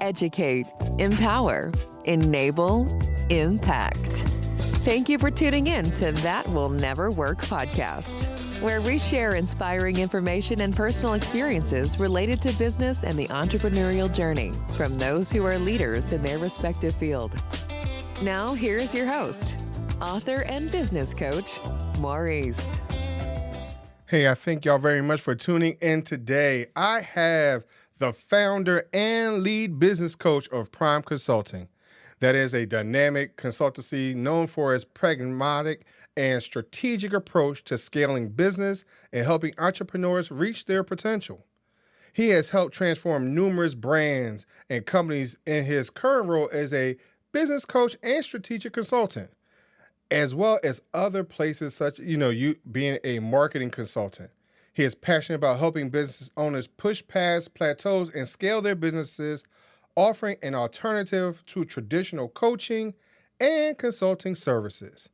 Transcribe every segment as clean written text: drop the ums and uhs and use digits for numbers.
educate, empower, enable, impact. Thank you for tuning in to That Will Never Work podcast, where we share inspiring information and personal experiences related to business and the entrepreneurial journey from those who are leaders in their respective field. Now, here's your host, author and business coach, Maurice. Hey, I thank y'all very much for tuning in today. I have the founder and lead business coach of Prime Consulting. That is a dynamic consultancy known for its pragmatic and strategic approach to scaling business and helping entrepreneurs reach their potential. He has helped transform numerous brands and companies in his current role as a business coach and strategic consultant, as well as other places such, you being a marketing consultant. He is passionate about helping business owners push past plateaus and scale their businesses, offering an alternative to traditional coaching and consulting services.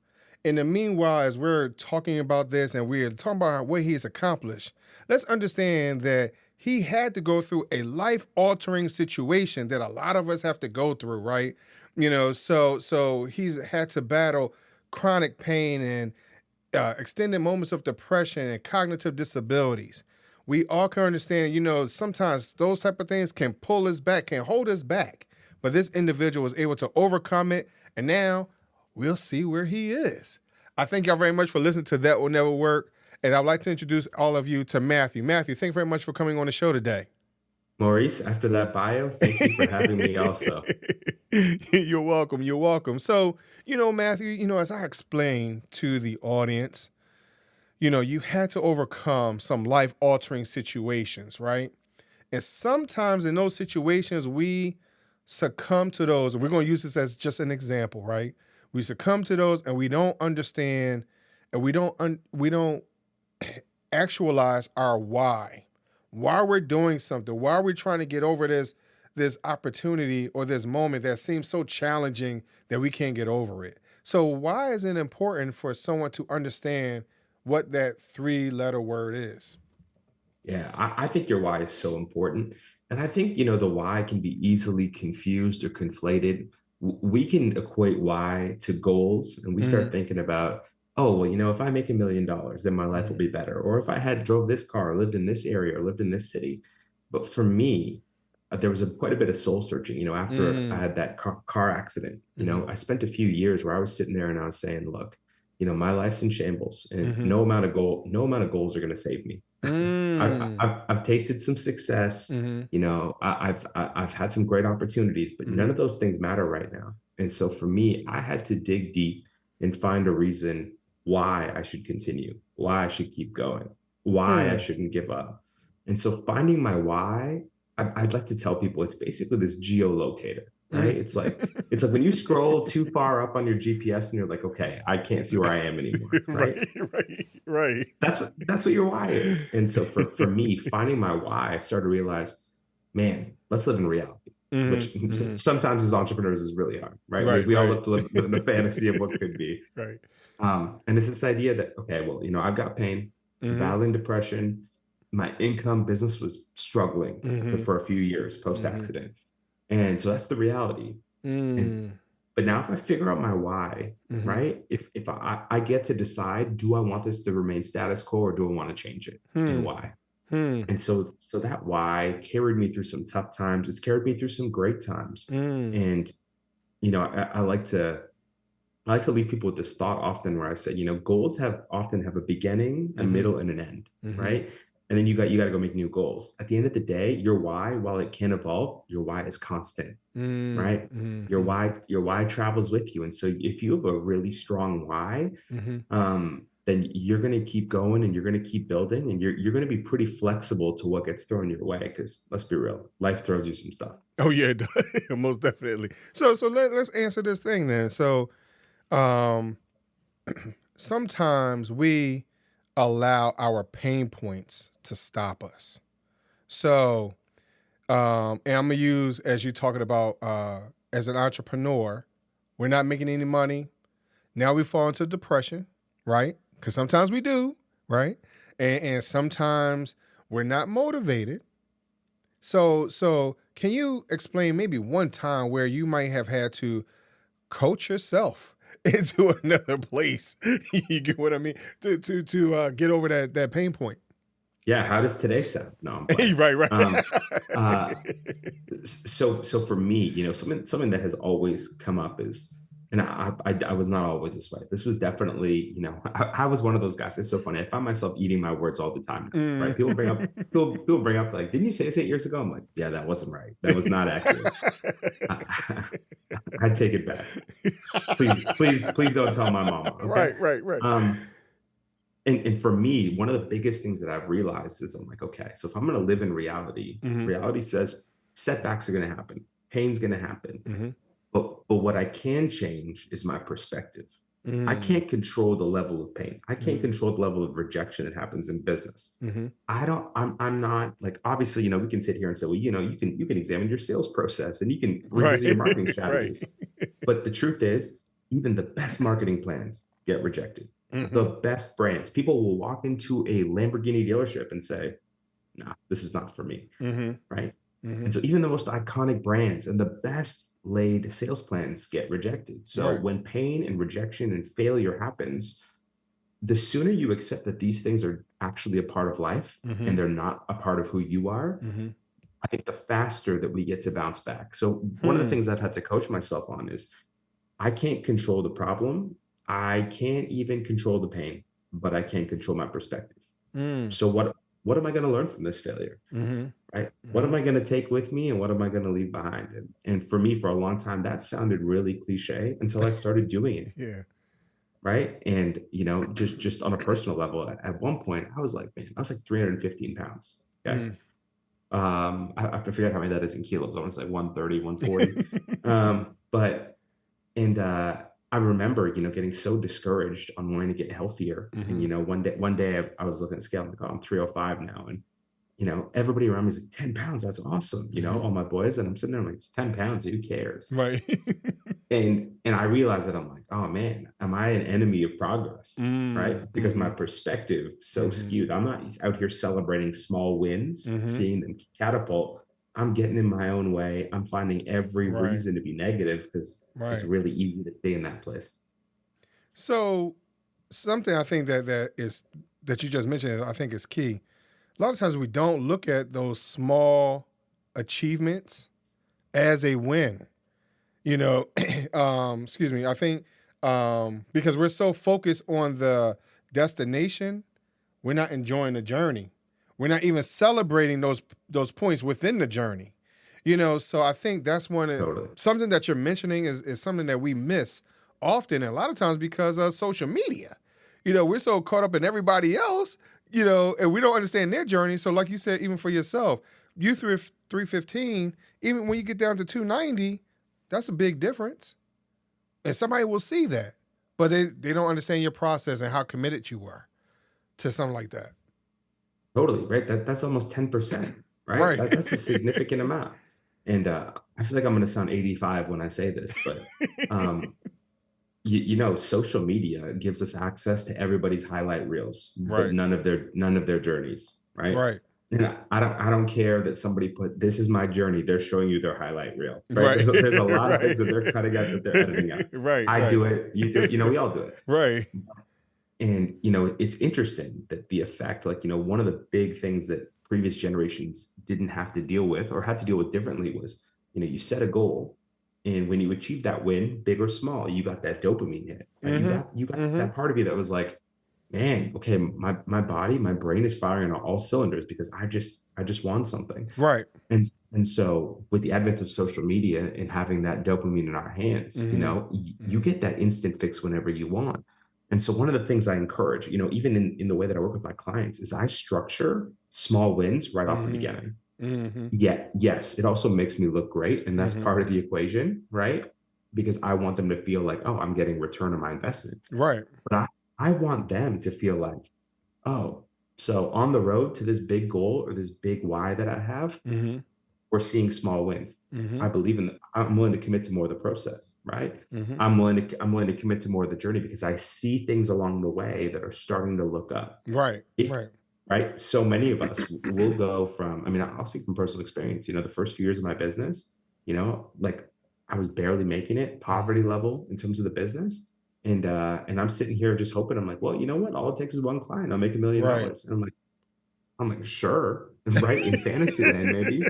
In the meanwhile, as we're talking about this and we're talking about what he's accomplished, let's understand that he had to go through a life-altering situation that a lot of us have to go through, right? So he's had to battle chronic pain and extended moments of depression and cognitive disabilities. We all can understand, sometimes those type of things can pull us back, can hold us back. But this individual was able to overcome it, and now we'll see where he is. I thank y'all very much for listening to That Will Never Work, and I'd like to introduce all of you to Matthew. Matthew, thank you very much for coming on the show today. Maurice, after that bio, thank you for having me also. You're welcome. You're welcome. So, Matthew, as I explained to the audience, you had to overcome some life-altering situations, right? And sometimes in those situations, we succumb to those, and we're going to use this as just an example, right? We succumb to those, and we don't understand, and we don't actualize our why we're doing something, why we're trying to get over this opportunity or this moment that seems so challenging that we can't get over it. So why is it important for someone to understand what that 3-letter word is? Yeah, I think your why is so important. And I think, the why can be easily confused or conflated. We can equate why to goals, and we start thinking about, oh, well, if I make $1 million, then my life will be better. Or if I had drove this car, lived in this area, or lived in this city. But for me, there was quite a bit of soul searching, after I had that car accident. I spent a few years where I was sitting there and I was saying, look, my life's in shambles, and no amount of goals are going to save me. I've tasted some success. I've had some great opportunities, but none of those things matter right now. And so for me, I had to dig deep and find a reason why I should continue, why I should keep going, why I shouldn't give up. And so finding my why, I'd like to tell people it's basically this geolocator, right? It's like when you scroll too far up on your GPS and you're like, okay, I can't see where I am anymore, right? Right. That's what your why is. And so for me, finding my why, I started to realize, man, let's live in reality, which sometimes as entrepreneurs is really hard, right? We all love to live in the fantasy of what could be. Right. And it's this idea that, okay, well, I've got pain, battling depression. My income business was struggling for a few years post-accident. And so that's the reality. But now if I figure out my why, right? If I get to decide, do I want this to remain status quo or do I want to change it? And why? And so that why carried me through some tough times. It's carried me through some great times. And, I like to leave people with this thought often where I say, goals often have a beginning, a middle, and an end, right? And then you got to go make new goals. At the end of the day, your why, while it can evolve, your why is constant, right? Your why travels with you. And so if you have a really strong why, then you're going to keep going and you're going to keep building and you're going to be pretty flexible to what gets thrown your way. Because let's be real, life throws you some stuff. Oh yeah, most definitely. So let's answer this thing then. So sometimes we allow our pain points to stop us. So, and I'm going to use, as you're talking about, as an entrepreneur, we're not making any money. Now we fall into depression, right? Because sometimes we do, right? And sometimes we're not motivated. So can you explain maybe one time where you might have had to coach yourself into another place? You get what I mean? To get over that pain point. Yeah, how does today sound? No, I'm playing. Right. Uh, so for me, something that has always come up is, and I was not always this way. This was definitely, I was one of those guys. It's so funny. I find myself eating my words all the time now, right? People bring up like, didn't you say this 8 years ago? I'm like, yeah, that wasn't right. That was not accurate. I'd take it back. Please don't tell my mama. Okay? Right. And for me, one of the biggest things that I've realized is I'm like, okay, so if I'm going to live in reality, reality says setbacks are going to happen, pain's going to happen. But what I can change is my perspective. I can't control the level of pain. I can't control the level of rejection that happens in business. I'm not like, obviously, we can sit here and say, well, you can examine your sales process and you can revisit your marketing strategies. But the truth is, even the best marketing plans get rejected. The best brands, people will walk into a Lamborghini dealership and say, nah, this is not for me. Right. And so even the most iconic brands and the best laid sales plans get rejected. So when pain and rejection and failure happens, the sooner you accept that these things are actually a part of life and they're not a part of who you are, I think the faster that we get to bounce back. So one of the things I've had to coach myself on is I can't control the problem. I can't even control the pain, but I can control my perspective. So what am I going to learn from this failure? Right? What am I going to take with me and what am I going to leave behind? And for me, for a long time, that sounded really cliche until I started doing it. Yeah. Right. And, just on a personal level, at one point, I was like 315 pounds. Okay. I forget how many that is in kilos. I want to say 130, 140. I remember, getting so discouraged on wanting to get healthier. And, one day I was looking at the scale, I'm like, oh, I'm 305 now. And, everybody around me is like 10 pounds. That's awesome. All my boys. And I'm sitting there, I'm like, it's 10 pounds. Who cares? Right. And I realized that I'm like, oh man, am I an enemy of progress? Right. Because my perspective so skewed. I'm not out here celebrating small wins, seeing them catapult. I'm getting in my own way. I'm finding every reason to be negative because it's really easy to stay in that place. So something I think that you just mentioned, I think is key. A lot of times we don't look at those small achievements as a win. Excuse me. I think because we're so focused on the destination, we're not enjoying the journey. We're not even celebrating those points within the journey. So I think that's something that you're mentioning is something that we miss often, and a lot of times because of social media. We're so caught up in everybody else, and we don't understand their journey. So like you said, even for yourself, you 315, even when you get down to 290, that's a big difference. And somebody will see that, but they don't understand your process and how committed you were to something like that. Totally, right? That's almost 10%, right? That's a significant amount. And I feel like I'm going to sound 85 when I say this, but social media gives us access to everybody's highlight reels, but none of their journeys, right? Right. And I don't care that somebody put, this is my journey. They're showing you their highlight reel, right? There's a lot of things that they're cutting out that they're editing out. I do it. You do it. We all do it. Right. And, it's interesting that the effect, one of the big things that previous generations didn't have to deal with or had to deal with differently was, you set a goal. And when you achieve that win, big or small, you got that dopamine hit. Right? You got that part of you that was like, man, okay, my body, my brain is firing on all cylinders because I just won something. Right. And so with the advent of social media and having that dopamine in our hands, you get that instant fix whenever you want. And so one of the things I encourage, even in the way that I work with my clients, is I structure small wins right off the beginning. Yeah, yes, it also makes me look great. And that's part of the equation, right? Because I want them to feel like, oh, I'm getting return on my investment. Right. But I want them to feel like, oh, so on the road to this big goal or this big why that I have, we're seeing small wins. I believe in that. I'm willing to commit to more of the process, right? I'm willing to commit to more of the journey because I see things along the way that are starting to look up. Right. right? So many of us will go from, I mean, I'll speak from personal experience. You know, the first few years of my business, you know, like I was barely making it poverty level in terms of the business. And I'm sitting here just hoping, I'm like, well, you know what? All it takes is one client. I'll make $1 million. Right. And I'm like, sure, right? In fantasy land, maybe.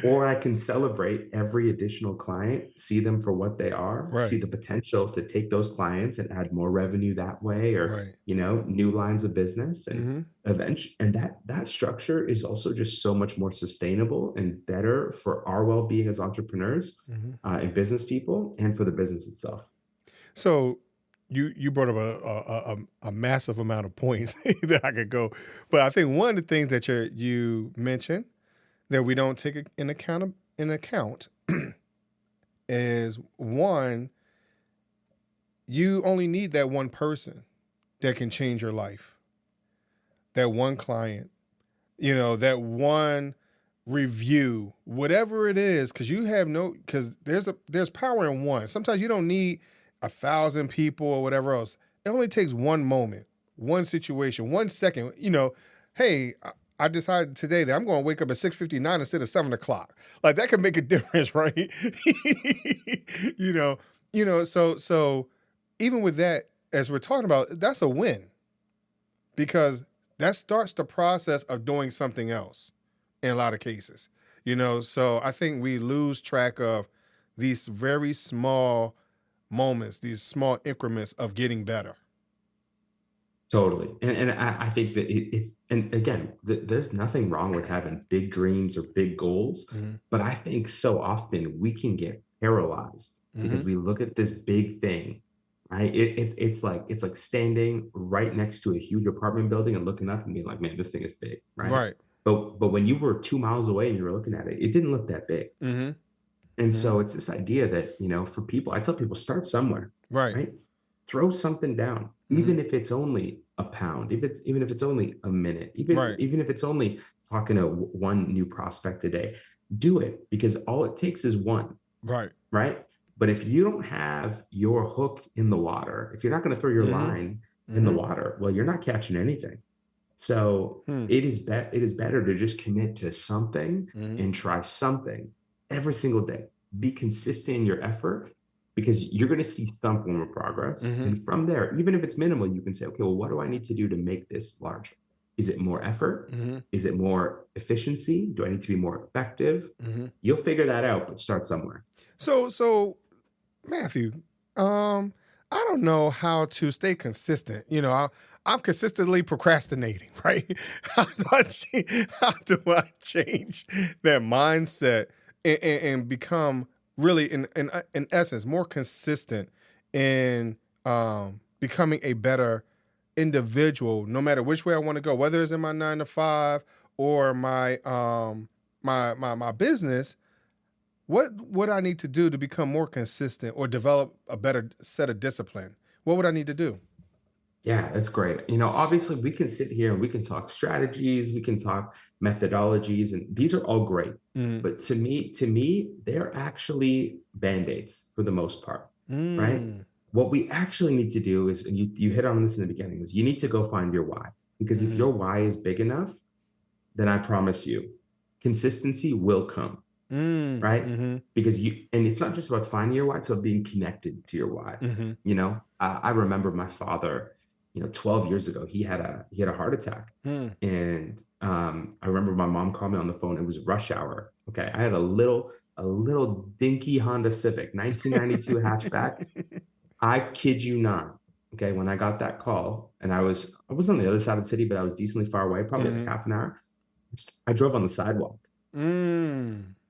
Or I can celebrate every additional client, see them for what they are, see Right. the potential to take those clients and add more revenue that way, or, Right. you know, new lines of business. And Mm-hmm. eventually, and that structure is also just so much more sustainable and better for our well-being as entrepreneurs, Mm-hmm. and business people, and for the business itself. So you brought up a massive amount of points that I could go, but I think one of the things that you mentioned that we don't take in account is one, you only need that one person that can change your life, that one client, you know, that one review, whatever it is, because there's power in one. Sometimes you don't need 1,000 people or whatever else. It only takes one moment, one situation, 1 second. You know, hey, I decided today that I'm going to wake up at 6:59 instead of 7 o'clock. Like that could make a difference, right? you know, so even with that, as we're talking about, that's a win because that starts the process of doing something else in a lot of cases, you know? So I think we lose track of these very small moments, these small increments of getting better. Totally. And I think that it's, and again, there's nothing wrong with having big dreams or big goals. Mm-hmm. But I think so often we can get paralyzed because Mm-hmm. we look at this big thing, right? It's like standing right next to a huge apartment building and looking up and being like, man, this thing is big, right? Right. But when you were 2 miles away and you were looking at it, it didn't look that big. Mm-hmm. And Mm-hmm. so it's this idea that, you know, for people, I tell people start somewhere, Right. right? Throw something down, Mm-hmm. even if it's only a pound, even if it's only a minute, Right. even if it's only talking to one new prospect a day, do it because all it takes is one, Right. right? But if you don't have your hook in the water, if you're not going to throw your Mm-hmm. line in the Mm-hmm. water, well, you're not catching anything. So it is better to just commit to something Mm-hmm. and try something every single day. Be consistent in your effort because you're going to see some form of progress. Mm-hmm. And from there, even if it's minimal, you can say, okay, well, what do I need to do to make this larger? Is it more effort? Mm-hmm. Is it more efficiency? Do I need to be more effective? Mm-hmm. You'll figure that out, but start somewhere. So Matthew, I don't know how to stay consistent. You know, I'm consistently procrastinating, right? How do I change that mindset and become really, in essence, more consistent in becoming a better individual, no matter which way I want to go, whether it's in my 9 to 5 or my business. What I need to do to become more consistent or develop a better set of discipline? What would I need to do? Yeah, that's great. You know, obviously we can sit here and we can talk strategies, we can talk methodologies, and these are all great. Mm. But to me, they're actually band-aids for the most part, right? What we actually need to do is, and you hit on this in the beginning, is you need to go find your why. Because if your why is big enough, then I promise you, consistency will come. Right? Mm-hmm. Because and it's not just about finding your why, it's about being connected to your why. Mm-hmm. You know, I remember my father, you know, 12 years ago, he had a heart attack. And I remember my mom called me on the phone. It was rush hour. Okay. I had a little dinky Honda Civic, 1992 hatchback. I kid you not. Okay. When I got that call and I was on the other side of the city, but I was decently far away, probably like half an hour. I drove on the sidewalk.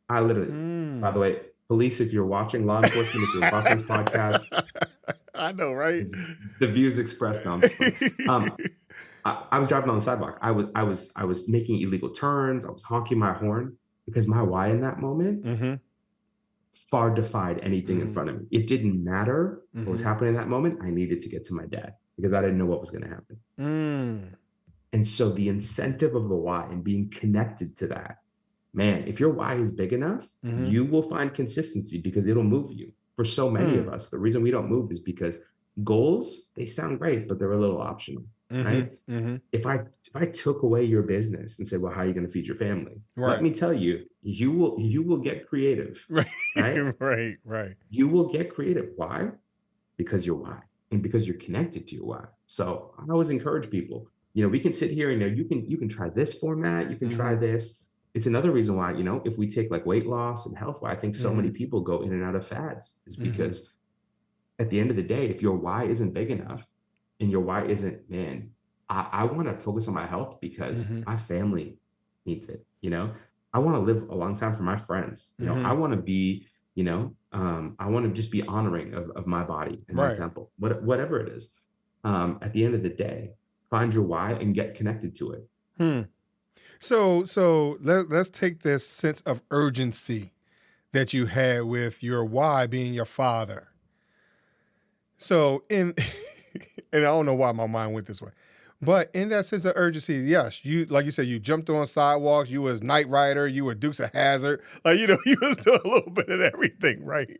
I literally, by the way, police, if you're watching, law enforcement, if you're watching this podcast, I know, right? the views expressed. No, I was driving on the sidewalk. I was making illegal turns. I was honking my horn because my why in that moment far defied anything in front of me. It didn't matter what was happening in that moment. I needed to get to my dad because I didn't know what was going to happen. And so the incentive of the why and being connected to that, man, if your why is big enough, you will find consistency because it'll move you. For so many of us, the reason we don't move is because goals, they sound great, but they're a little optional. right? Mm-hmm. If I took away your business and said, well, how are you going to feed your family? Let Right. me tell you, you will get creative, Right. right? Right. Right. You will get creative. Why? Because you're why, and because you're connected to your why. So I always encourage people, we can sit here and you can try this format, you can try Mm-hmm. this. It's another reason why, if we take like weight loss and health, why I think so Mm-hmm. many people go in and out of fads is Mm-hmm. because at the end of the day, if your why isn't big enough and your why isn't, man, I want to focus on my health because Mm-hmm. my family needs it. I want to live a long time for my friends. I Mm-hmm. want to be, I want to just be honoring of my body and my Right. temple, whatever it is. At the end of the day, find your why and get connected to it. Hmm. So let's take this sense of urgency that you had with your why being your father. So in and I don't know why my mind went this way. But in that sense of urgency, yes, you like you said, you jumped on sidewalks, you was Knight Rider, you were Dukes of Hazzard. Like, you was doing a little bit of everything, right?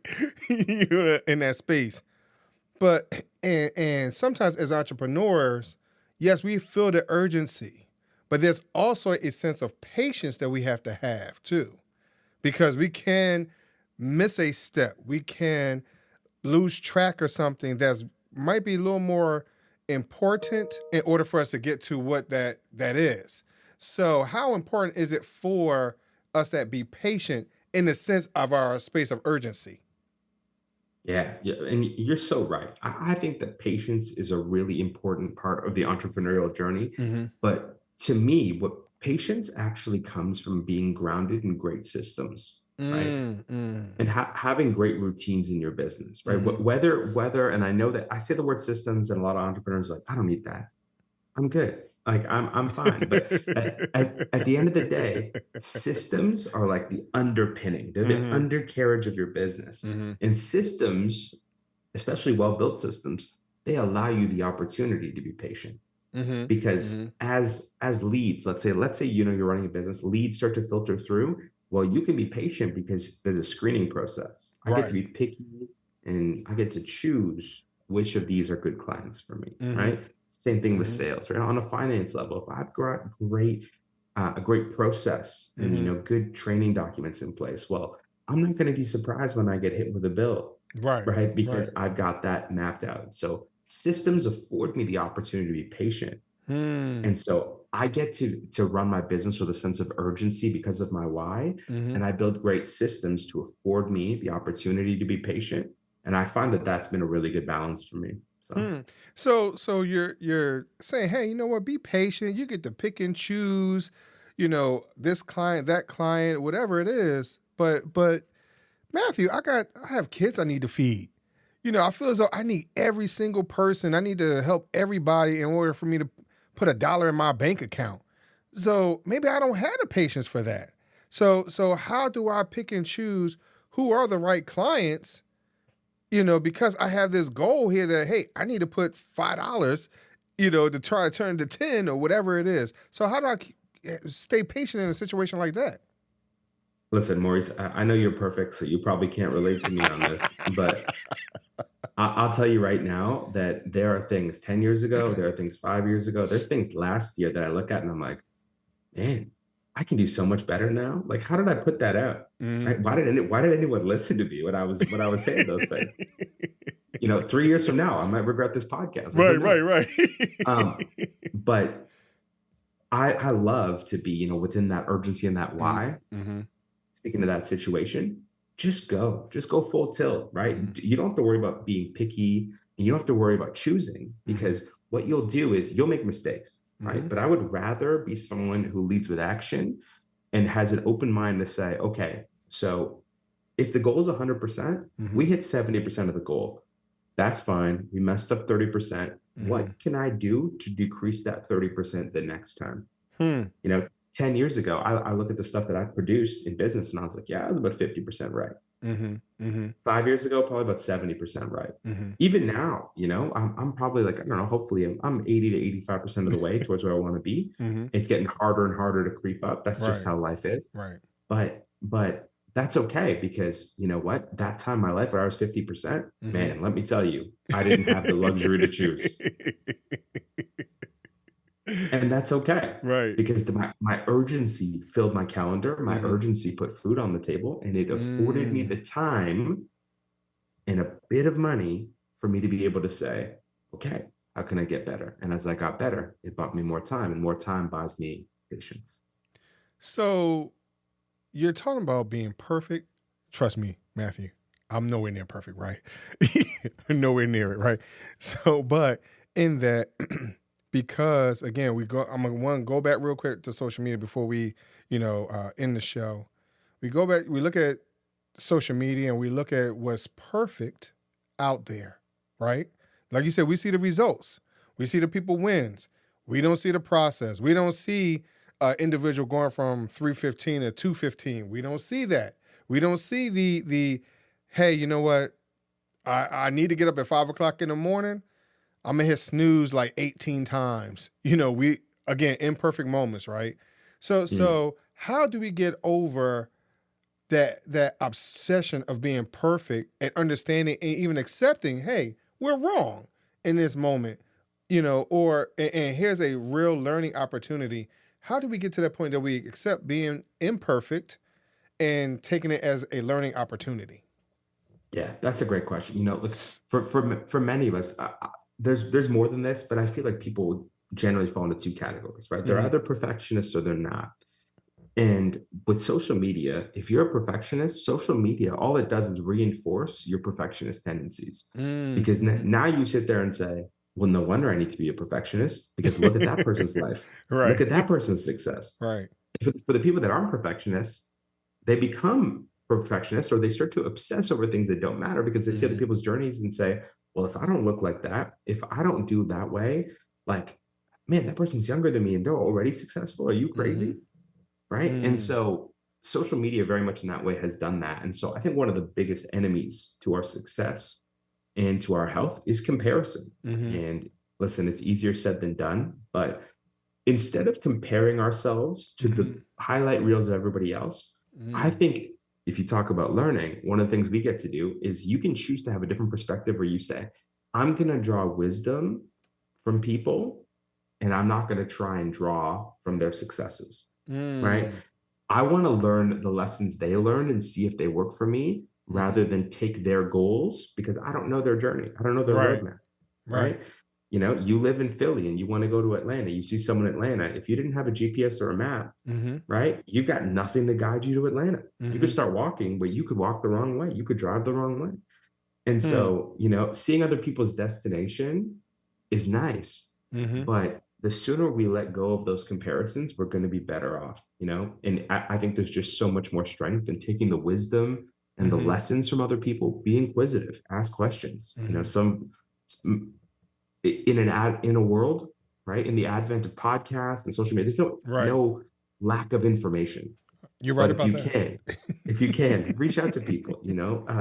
You were in that space. But and sometimes as entrepreneurs, yes, we feel the urgency, but there's also a sense of patience that we have to have too. Because we can miss a step. We can lose track of something that's might be a little more important in order for us to get to what that is. So how important is it for us that be patient in the sense of our space of urgency? Yeah, yeah, and you're so right. I think that patience is a really important part of the entrepreneurial journey. Mm-hmm. But to me, what patience actually comes from being grounded in great systems, right? Mm-hmm. And having great routines in your business, right? Mm-hmm. Whether, and I know that I say the word systems, and a lot of entrepreneurs are like, I don't need that. I'm good. Like I'm fine. But at the end of the day, systems are like the underpinning. They're the Mm-hmm. undercarriage of your business. Mm-hmm. And systems, especially well-built systems, they allow you the opportunity to be patient. Mm-hmm. Because Mm-hmm. as leads, let's say you're running a business, leads start to filter through. Well, you can be patient because there's a screening process. I get to Right. be picky and I get to choose which of these are good clients for me, Mm-hmm. right? Same thing with Mm-hmm. sales, right? On a finance level, if I've got a great process and Mm-hmm. good training documents in place, well, I'm not going to be surprised when I get hit with a bill, Right. right? Right. Because I've got that mapped out. So systems afford me the opportunity to be patient. Hmm. And so I get to run my business with a sense of urgency because of my why. Mm-hmm. And I build great systems to afford me the opportunity to be patient. And I find that that's been a really good balance for me. So Hmm. So you're saying, hey, you know what? Be patient. You get to pick and choose, this client, that client, whatever it is. But Matthew, I have kids I need to feed. I feel as though I need every single person. I need to help everybody in order for me to put $1 in my bank account. So maybe I don't have the patience for that. So how do I pick and choose who are the right clients? Because I have this goal here that, hey, I need to put $5, to try to turn to 10 or whatever it is. So how do stay patient in a situation like that? listen, Maurice, I know you're perfect, so you probably can't relate to me on this, but I'll tell you right now that there are things 10 years ago, there are things 5 years ago, there's things last year that I look at and I'm like, man, I can do so much better now. Like, how did I put that out? Mm. Right? Why did anyone listen to me when I was saying those things? 3 years from now, I might regret this podcast. Like, who Right, right, knows? right. Um, but I love to be, within that urgency and that why. Mm-hmm. Speaking of that situation, just go full tilt, right? Mm-hmm. You don't have to worry about being picky and you don't have to worry about choosing Mm-hmm. because what you'll do is you'll make mistakes, Mm-hmm. right? But I would rather be someone who leads with action and has an open mind to say, okay, so if the goal is 100%, Mm-hmm. we hit 70% of the goal. That's fine. We messed up 30%. Mm-hmm. What can I do to decrease that 30% the next time? Hmm. You know, 10 years ago, I look at the stuff that I produced in business and I was like, yeah, I was about 50% right. Mm-hmm. Mm-hmm. 5 years ago, probably about 70% right. Mm-hmm. Even now, I'm probably like, I don't know, hopefully I'm 80 to 85% of the way towards where I want to be. Mm-hmm. It's getting harder and harder to creep up. That's just Right. how life is. Right. But that's okay because you know what? That time in my life where I was 50%, Mm-hmm. man, let me tell you, I didn't have the luxury to choose. And that's okay Right. because my urgency filled my calendar. My Mm-hmm. urgency put food on the table, and it afforded me Mm. the time and a bit of money for me to be able to say, okay, how can I get better? And as I got better, it bought me more time, and more time buys me patience. So you're talking about being perfect. Trust me, Matthew, I'm nowhere near perfect, right? Nowhere near it, right? So, but in that, because again, I'm gonna want to go back real quick to social media before we, end the show. We go back, we look at social media and we look at what's perfect out there, right? Like you said, we see the results, we see the people wins. We don't see the process. We don't see individual going from 315 to 215. We don't see that. We don't see the hey, you know what? I need to get up at 5 o'clock in the morning. I'm gonna hit snooze like 18 times. We again imperfect moments, right? So Mm. so how do we get over that obsession of being perfect and understanding and even accepting, hey, we're wrong in this moment, and here's a real learning opportunity. How do we get to that point that we accept being imperfect and taking it as a learning opportunity? Yeah, that's a great question. Look, for many of us, there's more than this, but I feel like people generally fall into two categories, right? They're Mm-hmm. either perfectionists or they're not. And with social media, if you're a perfectionist, social media, all it does is reinforce your perfectionist tendencies. Because Mm-hmm. now you sit there and say, well, no wonder I need to be a perfectionist because look at that person's life. Look Right. at that person's success. Right. For the people that aren't perfectionists, they become perfectionists or they start to obsess over things that don't matter because they see other Mm-hmm. people's journeys and say, well, if I don't look like that, if I don't do that way, like, man, that person's younger than me and they're already successful. Are you Mm-hmm. crazy? Right. And Mm. so social media very much in that way has done that. And so I think one of the biggest enemies to our success and to our health is comparison. Mm-hmm. And listen, it's easier said than done, but instead of comparing ourselves to Mm-hmm. the highlight reels of everybody else, I Mm. think if you talk about learning, one of the things we get to do is you can choose to have a different perspective where you say, I'm going to draw wisdom from people and I'm not going to try and draw from their successes, right? Mm. I want to learn the lessons they learned and see if they work for me rather Mm-hmm. than take their goals because I don't know their journey. I don't know their Right. roadmap, Right. right? You live in Philly and you want to go to Atlanta. You see someone in Atlanta. If you didn't have a GPS or a map, Mm-hmm. right, you've got nothing to guide you to Atlanta. You could Mm-hmm. start walking, but you could walk the wrong way. You could drive the wrong way. And Hmm. so, seeing other people's destination is nice, Mm-hmm. but the sooner we let go of those comparisons, we're going to be better off, And I think there's just so much more strength in taking the wisdom and the Mm-hmm. lessons from other people, be inquisitive, ask questions. Mm-hmm. Some in a world, right? In the advent of podcasts and social media, there's Right. no lack of information. You're right But about that. if you can, reach out to people,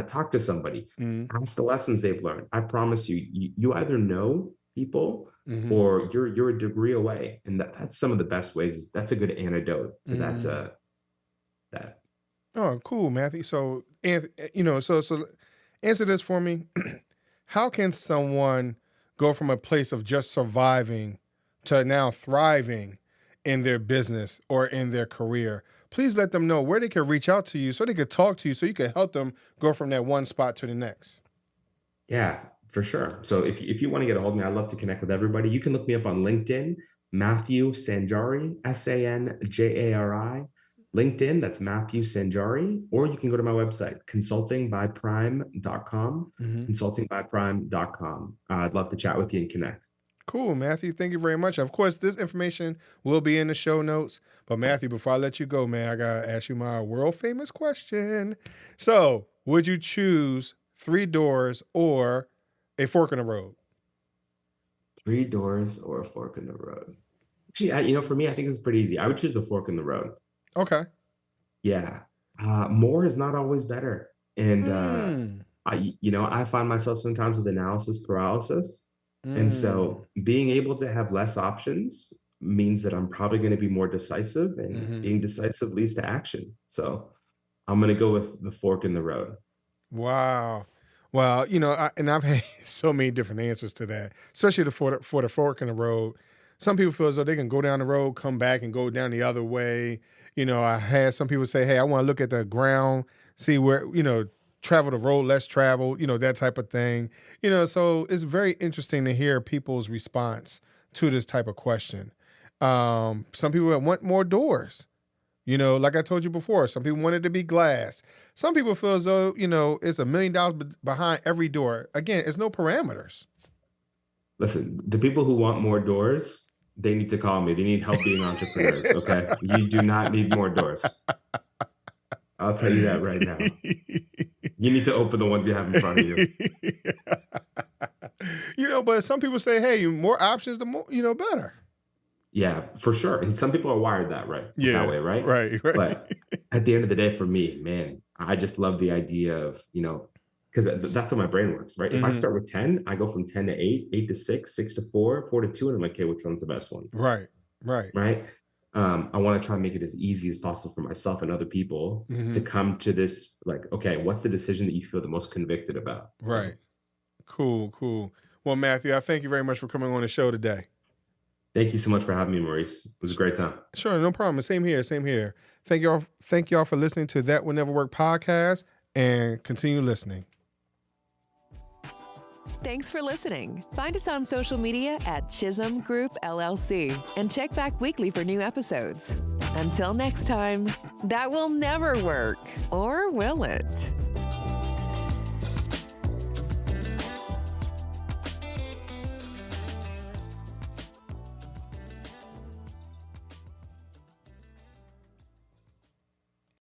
talk to somebody, Mm-hmm. ask the lessons they've learned. I promise you either know people Mm-hmm. or you're a degree away. And that's some of the best ways. That's a good antidote to Mm. that. Oh, cool, Matthew. So, and so answer this for me. How can someone go from a place of just surviving to now thriving in their business or in their career? Please let them know where they can reach out to you so they could talk to you so you can help them go from that one spot to the next. Yeah, for sure. So if you want to get a hold of me, I'd love to connect with everybody. You can look me up on LinkedIn, Matthew Sanjari, Sanjari. LinkedIn, that's Matthew Sanjari, or you can go to my website, consultingbyprime.com, Mm-hmm. consultingbyprime.com. I'd love to chat with you and connect. Cool, Matthew. Thank you very much. Of course, this information will be in the show notes. But Matthew, before I let you go, man, I gotta ask you my world famous question. So, would you choose 3 doors or a fork in the road? 3 doors or a fork in the road? Actually, for me, I think it's pretty easy. I would choose the fork in the road. Okay. Yeah. More is not always better. And Mm. I find myself sometimes with analysis paralysis. And Mm. so being able to have less options means that I'm probably going to be more decisive, and Mm-hmm. being decisive leads to action. So I'm going to go with the fork in the road. Wow. Well, and I've had so many different answers to that, especially for the fork in the road. Some people feel as though they can go down the road, come back, and go down the other way. I had some people say, hey, I want to look at the ground, see where, travel the road less traveled, that type of thing. So it's very interesting to hear people's response to this type of question. Some people want more doors. Like I told you before, some people want it to be glass. Some people feel as though, it's $1 million behind every door. Again, it's no parameters. Listen, the people who want more doors, they need to call me. They need help being entrepreneurs, okay? You do not need more doors. I'll tell you that right now. You need to open the ones you have in front of you. But some people say, hey, more options, the more, better. Yeah, for sure. And some people are wired that way, right? Right. But at the end of the day, for me, man, I just love the idea of, because that's how my brain works, right? If I start with 10, I go from 10 to 8, 8 to 6, 6 to 4, 4 to 2, and I'm like, okay, which one's the best one? Right. I want to try and make it as easy as possible for myself and other people to come to this, like, okay, what's the decision that you feel the most convicted about? Right. Cool. Well, Matthew, I thank you very much for coming on the show today. Thank you so much for having me, Maurice. It was a great time. Sure, no problem. Same here. Thank y'all for listening to That Will Never Work podcast, and continue listening. Thanks for listening. Find us on social media at Chisholm Group LLC and check back weekly for new episodes. Until next time, that will never work, or will it?